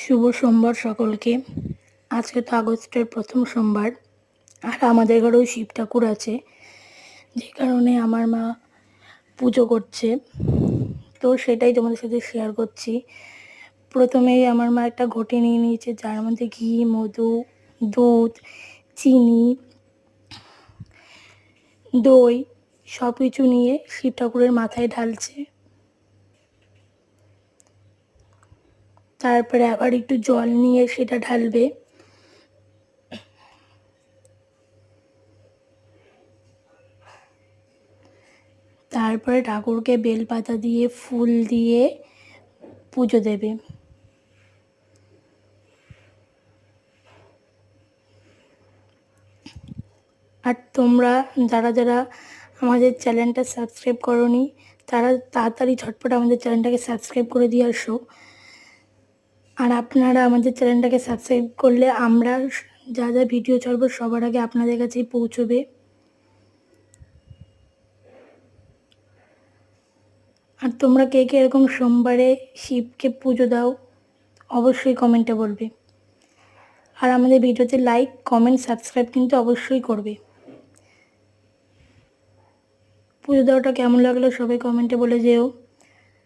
শুভ সোমবার সকলকে। আজকে তো আগস্টের প্রথম সোমবার, আর আমাদের ঘরেও শিব ঠাকুর আছে, যে কারণে আমার মা পুজো করছে। তো সেটাই তোমাদের সাথে শেয়ার করছি। প্রথমেই আমার মা একটা ঘটি নিয়ে নিয়েছে, যার মধ্যে ঘি, মধু, দুধ, চিনি, দই সব কিছু নিয়ে শিব ঠাকুরের মাথায় ঢালছে। তারপরে আবার একটু জল নিয়ে সেটা ঢালবে। তারপরে ঠাকুরকে বেলপাতা দিয়ে ফুল দিয়ে পুজো দেবে। আর তোমরা যারা যারা আমাদের চ্যানেলটা সাবস্ক্রাইব করোনি, তারা তাড়াতাড়ি ঝটপট আমাদের চ্যানেলটাকে সাবস্ক্রাইব করে দিয়ে আসো। আর আপনারা আমাদের চ্যানেলটাকে সাবস্ক্রাইব করলে আমরা যা যা ভিডিও ছাড়বো সবার আগে আপনাদের কাছেই পৌঁছবে। আর তোমরা কে কে এরকম সোমবারে শিবকে পুজো দাও অবশ্যই কমেন্টে বলবে। আর আমাদের ভিডিওতে লাইক, কমেন্ট, সাবস্ক্রাইব কিন্তু অবশ্যই করবে। পুজো দেওয়াটা কেমন লাগলো সবাই কমেন্টে বলে যেও।